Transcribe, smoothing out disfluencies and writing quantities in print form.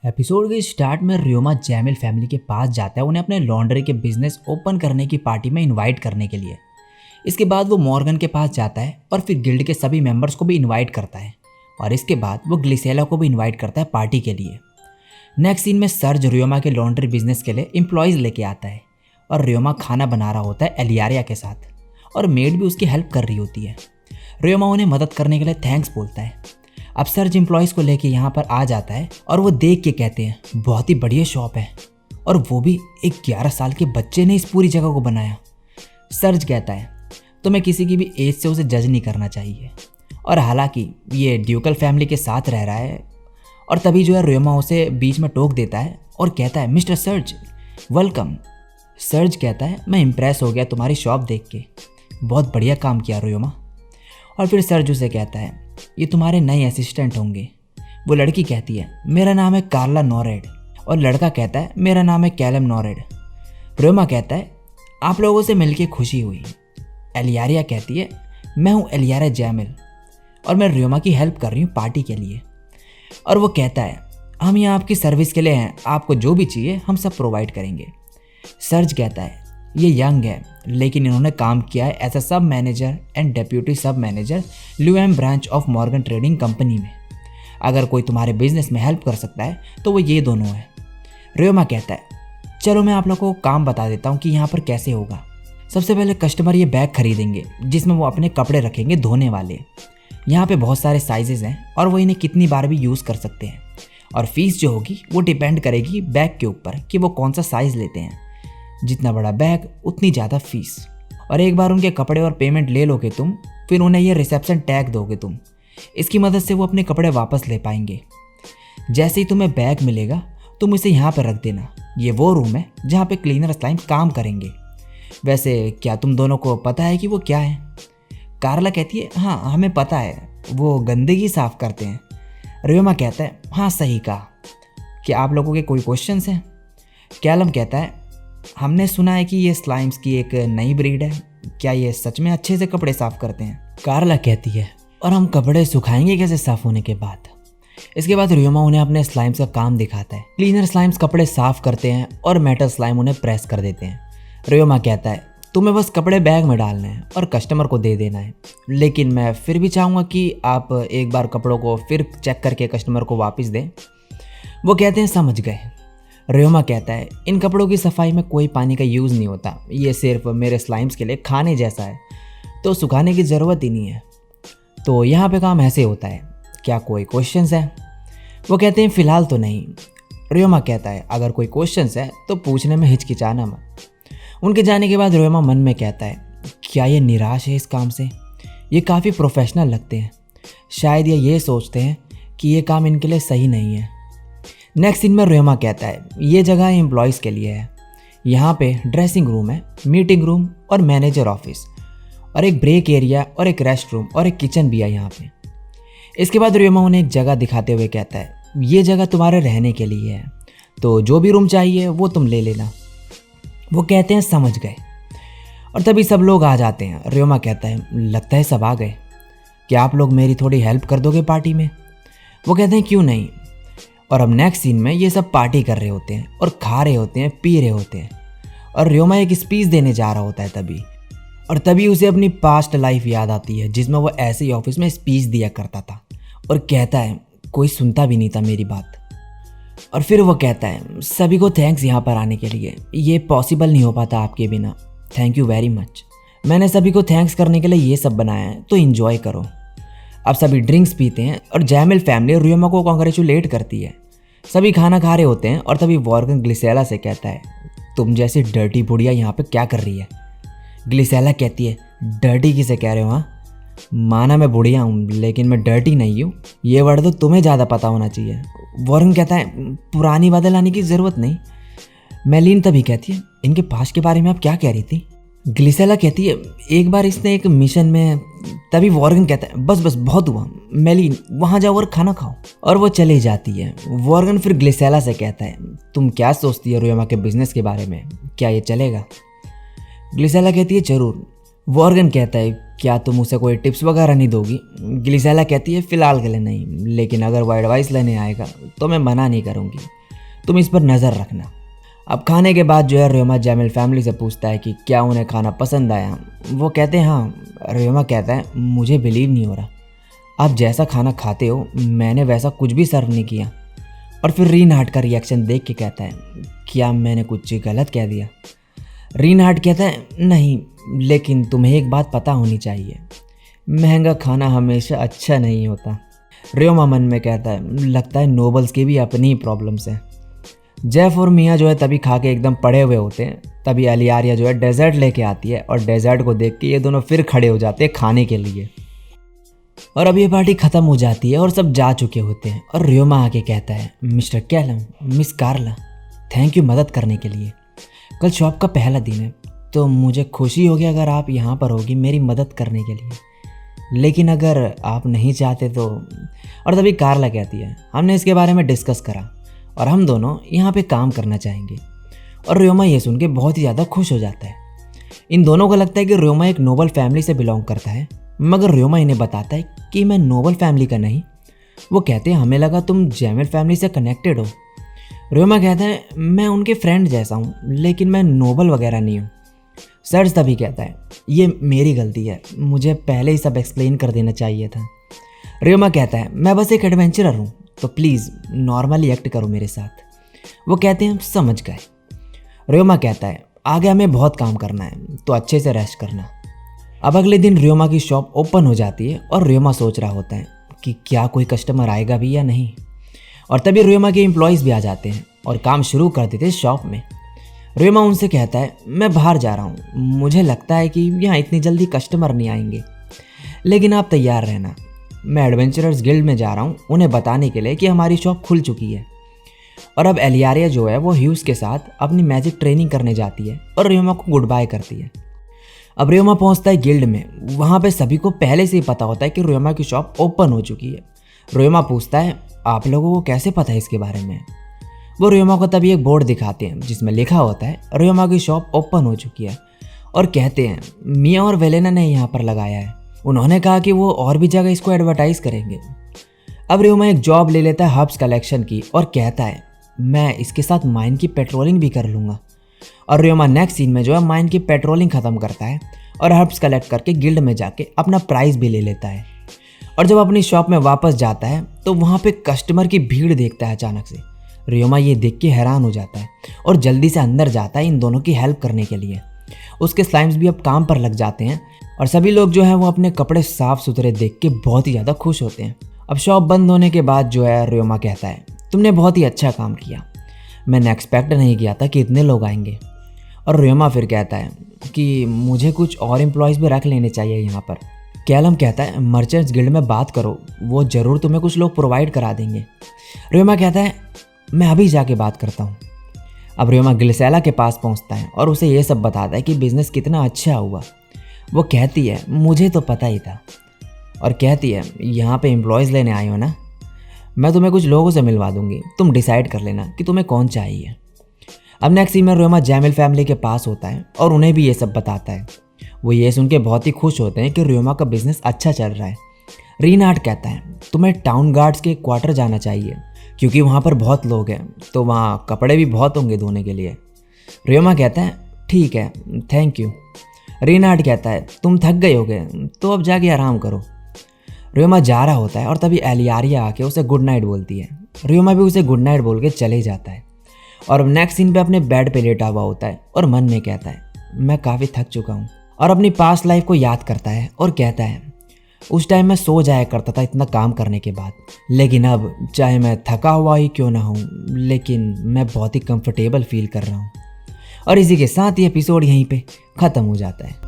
Episode के start में रियोमा जैमिल family के पास जाता है उन्हें अपने लॉन्ड्री के बिजनेस ओपन करने की पार्टी में इनवाइट करने के लिए। इसके बाद वो मॉर्गन के पास जाता है और फिर गिल्ड के सभी मेंबर्स को भी इनवाइट करता है और इसके बाद वो ग्लिसेला को भी इनवाइट करता है पार्टी के लिए। नेक्स्ट सीन में सर्ज रियोमा के लॉन्ड्री बिजनेस के लिए एम्प्लॉयज़ लेके आता है और रियोमा खाना बना रहा होता है एलियारिया के साथ और मेड भी उसकी हेल्प कर रही होती है। रियोमा उन्हें मदद करने के लिए थैंक्स बोलता है। अब सर्ज एम्प्लॉयज़ को लेके यहाँ पर आ जाता है और वो देख के कहते हैं बहुत ही बढ़िया शॉप है और वो भी एक 11 साल के बच्चे ने इस पूरी जगह को बनाया। सर्ज कहता है तुम्हें किसी की भी एज से उसे जज नहीं करना चाहिए और हालांकि ये ड्यूकल फैमिली के साथ रह रहा है और तभी जो है रियोमा उसे बीच में टोक देता है और कहता है मिस्टर सर्ज वेलकम। सर्ज कहता है मैं इम्प्रेस हो गया तुम्हारी शॉप देख के, बहुत बढ़िया काम किया रियोमा। और फिर सर्ज उसे कहता है ये तुम्हारे नए असिस्टेंट होंगे। वो लड़की कहती है मेरा नाम है कार्ला नॉरेड और लड़का कहता है मेरा नाम है कैलम नॉरेड। रियोमा कहता है आप लोगों से मिलके खुशी हुई। एलियारिया कहती है मैं हूँ एलियारिया जैमिल और मैं रियोमा की हेल्प कर रही हूँ पार्टी के लिए। और वो कहता है हम यहाँ आपकी सर्विस के लिए हैं, आपको जो भी चाहिए हम सब प्रोवाइड करेंगे। सर्ज कहता है ये यंग है लेकिन इन्होंने काम किया है as a sub manager and deputy sub manager ल्यूएम branch of Morgan trading company में। अगर कोई तुम्हारे बिजनेस में हेल्प कर सकता है तो वो ये दोनों हैं। रियोमा कहता है चलो मैं आप लोगों को काम बता देता हूँ कि यहाँ पर कैसे होगा। सबसे पहले कस्टमर ये बैग खरीदेंगे जिसमें वो अपने कपड़े रखेंगे धोने वाले। यहाँ पे बहुत सारे साइजेस हैं और वो इन्हें कितनी बार भी यूज़ कर सकते हैं और फीस जो होगी वो डिपेंड करेगी बैग के ऊपर कि वो कौन सा साइज़ लेते हैं। जितना बड़ा बैग उतनी ज़्यादा फीस। और एक बार उनके कपड़े और पेमेंट ले लोगे तुम, फिर उन्हें ये रिसेप्शन टैग दोगे तुम। इसकी मदद से वो अपने कपड़े वापस ले पाएंगे। जैसे ही तुम्हें बैग मिलेगा तुम इसे यहाँ पर रख देना। ये वो रूम है जहाँ पे क्लीनर स्लाइम काम करेंगे। वैसे क्या तुम दोनों को पता है कि वो क्या है? कार्ला कहती है हाँ हमें पता है, वो गंदगी साफ़ करते हैं। रियोमा कहता है हाँ सही कहा। क्या आप लोगों के कोई क्वेश्चंस हैं? कैलम कहता है हमने सुना है कि ये स्लाइम्स की एक नई ब्रीड है, क्या ये सच में अच्छे से कपड़े साफ़ करते हैं? कार्ला कहती है और हम कपड़े सुखाएंगे कैसे साफ़ होने के बाद? इसके बाद रियोमा उन्हें अपने स्लाइम्स का काम दिखाता है। क्लीनर स्लाइम्स कपड़े साफ़ करते हैं और मेटल स्लाइम उन्हें प्रेस कर देते हैं। रियोमा कहता है तुम्हें बस कपड़े बैग में डालने हैं और कस्टमर को दे देना है, लेकिन मैं फिर भी चाहूँगा कि आप एक बार कपड़ों को फिर चेक करके कस्टमर को वापस दें। वो कहते हैं समझ गए। रियोमा कहता है इन कपड़ों की सफाई में कोई पानी का यूज़ नहीं होता, ये सिर्फ मेरे स्लाइम्स के लिए खाने जैसा है, तो सुखाने की ज़रूरत ही नहीं है। तो यहाँ पे काम ऐसे होता है। क्या कोई क्वेश्चंस है? वो कहते हैं फ़िलहाल तो नहीं। रियोमा कहता है अगर कोई क्वेश्चंस है तो पूछने में हिचकिचाना मत। उनके जाने के बाद रियोमा मन में कहता है क्या ये निराश है इस काम से? ये काफ़ी प्रोफेशनल लगते हैं, शायद ये सोचते हैं कि ये काम इनके लिए सही नहीं है। नेक्स्ट सीन में रियोमा कहता है ये जगह एम्प्लॉयज़ के लिए है। यहाँ पे ड्रेसिंग रूम है, मीटिंग रूम और मैनेजर ऑफिस और एक ब्रेक एरिया और एक रेस्ट रूम और एक किचन भी है यहाँ पे। इसके बाद रियोमा उन्हें एक जगह दिखाते हुए कहता है ये जगह तुम्हारे रहने के लिए है, तो जो भी रूम चाहिए वो तुम ले लेना। वो कहते हैं समझ गए। और तभी सब लोग आ जाते हैं। रियोमा कहता है लगता है सब आ गए, क्या आप लोग मेरी थोड़ी हेल्प कर दोगे पार्टी में? वो कहते हैं क्यों नहीं। और अब नेक्स्ट सीन में ये सब पार्टी कर रहे होते हैं और खा रहे होते हैं, पी रहे होते हैं और रियोमा एक स्पीच देने जा रहा होता है तभी उसे अपनी पास्ट लाइफ याद आती है जिसमें वो ऐसे ही ऑफिस में स्पीच दिया करता था और कहता है कोई सुनता भी नहीं था मेरी बात। और फिर वो कहता है सभी को थैंक्स यहाँ पर आने के लिए, ये पॉसिबल नहीं हो पाता आपके बिना, थैंक यू वेरी मच। मैंने सभी को थैंक्स करने के लिए ये सब बनाया है, तो इन्जॉय करो। अब सभी ड्रिंक्स पीते हैं और जैमिल फैमिली रियोमा को कॉन्ग्रेचुलेट करती है। सभी खाना खा रहे होते हैं और तभी मॉर्गन ग्लिसेला से कहता है तुम जैसी डर्टी बुढ़िया यहाँ पे क्या कर रही है? ग्लिसेला कहती है डर्टी किसे कह रहे हो? हाँ माना मैं बुढ़िया हूँ लेकिन मैं डर्टी नहीं हूँ, ये वर्ड तो तुम्हें ज़्यादा पता होना चाहिए। मॉर्गन कहता है पुरानी बातें लाने की ज़रूरत नहीं। मेलिन तभी कहती है इनके पास्ट के बारे में आप क्या कह रही थी? ग्लिसेला कहती है एक बार इसने एक मिशन में, तभी वॉर्गन कहता है बस बस बहुत हुआ मेली, वहाँ जाओ और खाना खाओ, और वो चली जाती है। वॉर्गन फिर ग्लिसेला से कहता है तुम क्या सोचती है रोयामा के बिजनेस के बारे में, क्या ये चलेगा? ग्लिसेला कहती है जरूर। वॉर्गन कहता है क्या तुम उसे कोई टिप्स वगैरह नहीं दोगी? ग्लिसेला कहती है फ़िलहाल के लिए नहीं, लेकिन अगर वो एडवाइस लेने आएगा तो मैं मना नहीं करूँगी, तुम इस पर नज़र रखना। अब खाने के बाद जो है रोयामा जैमिल फैमिली से पूछता है कि क्या उन्हें खाना पसंद आया। वो कहते हैं हाँ। रोयामा कहता है मुझे बिलीव नहीं हो रहा, आप जैसा खाना खाते हो मैंने वैसा कुछ भी सर्व नहीं किया। और फिर रीनहार्ट का रिएक्शन देख के कहता है क्या मैंने कुछ गलत कह दिया? रीनहार्ट कहता है नहीं, लेकिन तुम्हें एक बात पता होनी चाहिए, महंगा खाना हमेशा अच्छा नहीं होता। रोयामा मन में कहता है लगता है नोबल्स की भी अपनी ही प्रॉब्लम्स हैं। जेफ और मिया जो है तभी खा के एकदम पड़े हुए होते हैं। तभी एलियारिया जो है डेजर्ट लेके आती है और डेजर्ट को देख के ये दोनों फिर खड़े हो जाते हैं खाने के लिए। और अब ये पार्टी ख़त्म हो जाती है और सब जा चुके होते हैं और रोयामा आके कहता है mister Callum, miss Carla, thank you मदद करने के लिए। कल शॉप का पहला दिन है तो मुझे खुशी होगी अगर आप यहाँ पर होगी मेरी मदद करने के लिए, लेकिन अगर आप नहीं चाहते तो। और तभी कार्ला कहती है हमने इसके बारे में डिस्कस करा और हम दोनों यहाँ पे काम करना चाहेंगे। और रोयामा ये सुन के बहुत ही ज़्यादा खुश हो जाता है। इन दोनों को लगता है कि रोयामा एक नोबल फैमिली से बिलोंग करता है, मगर रोयामा इन्हें बताता है कि मैं नोबल फैमिली का नहीं। वो कहते हैं हमें लगा तुम जैमिल फैमिली से कनेक्टेड हो। रोयामा कहता है मैं उनके फ्रेंड जैसा हूँ, लेकिन मैं नोबल वगैरह नहीं हूँ। सर्ज तभी कहता है ये मेरी गलती है, मुझे पहले ही सब एक्सप्लेन कर देना चाहिए था। रोयामा कहता है मैं बस एक एडवेंचरर हूँ, तो प्लीज़ नॉर्मली एक्ट करो मेरे साथ। वो कहते हैं हम समझ गए। रोयामा कहता है आगे हमें बहुत काम करना है, तो अच्छे से रेस्ट करना। अब अगले दिन रोयामा की शॉप ओपन हो जाती है और रोयामा सोच रहा होता है कि क्या कोई कस्टमर आएगा भी या नहीं। और तभी रोयामा के एम्प्लॉयज़ भी आ जाते हैं और काम शुरू कर देते हैं शॉप में। रोयामा उनसे कहता है मैं बाहर जा रहा हूँ, मुझे लगता है कि यहाँ इतनी जल्दी कस्टमर नहीं आएंगे, लेकिन आप तैयार रहना, मैं एडवेंचरर्स गिल्ड में जा रहा हूँ उन्हें बताने के लिए कि हमारी शॉप खुल चुकी है। और अब एलियारिया जो है वो ह्यूज के साथ अपनी मैजिक ट्रेनिंग करने जाती है और रोयामा को गुड बाय करती है। अब रोयामा पहुँचता है गिल्ड में, वहाँ पे सभी को पहले से ही पता होता है कि रोयामा की शॉप ओपन हो चुकी है। रोयामा पूछता है आप लोगों को कैसे पता है इसके बारे में? वो रोयामा को तभी एक बोर्ड दिखाते हैं जिसमें लिखा होता है रोयामा की शॉप ओपन हो चुकी है, और कहते हैं मिया और वेलेना ने यहाँ पर लगाया है, उन्होंने कहा कि वो और भी जगह इसको एडवर्टाइज करेंगे। अब रोयामा एक जॉब ले लेता है हर्ब्स कलेक्शन की और कहता है मैं इसके साथ माइन की पेट्रोलिंग भी कर लूँगा। और रोयामा नेक्स्ट सीन में जो है माइन की पेट्रोलिंग ख़त्म करता है और हर्ब्स कलेक्ट करके गिल्ड में जाके अपना प्राइज़ भी ले लेता है। और जब अपनी शॉप में वापस जाता है तो वहाँ पे कस्टमर की भीड़ देखता है अचानक से। रोयामा ये देख के हैरान हो जाता है और जल्दी से अंदर जाता है इन दोनों की हेल्प करने के लिए। उसके स्लाइम्स भी अब काम पर लग जाते हैं और सभी लोग जो है वो अपने कपड़े साफ सुथरे देख के बहुत ही ज़्यादा खुश होते हैं। अब शॉप बंद होने के बाद जो है रोयामा कहता है तुमने बहुत ही अच्छा काम किया, मैंने एक्सपेक्ट नहीं किया था कि इतने लोग आएंगे। और रोयामा फिर कहता है कि मुझे कुछ और एम्प्लॉयज़ भी रख लेने चाहिए यहाँ पर। कैलम कहता है मर्चेंट्स गिल्ड में बात करो, वो ज़रूर तुम्हें कुछ लोग प्रोवाइड करा देंगे। रोयामा कहता है मैं अभी जाके बात करता हूँ। अब रोयामा ग्लिसेला के पास पहुँचता है और उसे ये सब बताता है कि बिज़नेस कितना अच्छा हुआ। वो कहती है मुझे तो पता ही था, और कहती है यहाँ पे एम्प्लॉयज़ लेने आए हो ना, मैं तुम्हें कुछ लोगों से मिलवा दूँगी, तुम डिसाइड कर लेना कि तुम्हें कौन चाहिए। अब नेक्स्ट सीन में रोयामा जैमिल फैमिली के पास होता है और उन्हें भी ये सब बताता है। वो ये सुन के बहुत ही खुश होते हैं कि रोयामा का बिज़नेस अच्छा चल रहा है। रीनहार्ट कहता है तुम्हें टाउन गार्ड्स के क्वार्टर जाना चाहिए, क्योंकि वहाँ पर बहुत लोग हैं, तो वहाँ कपड़े भी बहुत होंगे धोने के लिए। रोयामा कहता है ठीक है, थैंक यू। रीनहार्ट कहता है तुम थक गए होगे तो अब जाके आराम करो। रोयामा जा रहा होता है और तभी एलियारिया आके उसे गुड नाइट बोलती है। रोयामा भी उसे गुड नाइट बोल के चले जाता है और अब नेक्स्ट सीन पे अपने बेड पे लेटा हुआ होता है और मन में कहता है मैं काफ़ी थक चुका हूँ। और अपनी पास्ट लाइफ को याद करता है और कहता है उस टाइम मैं सो जाया करता था इतना काम करने के बाद, लेकिन अब चाहे मैं थका हुआ ही क्यों ना हूँ, लेकिन मैं बहुत ही कंफर्टेबल फील कर रहा हूँ। और इसी के साथ ये एपिसोड यहीं पे ख़त्म हो जाता है।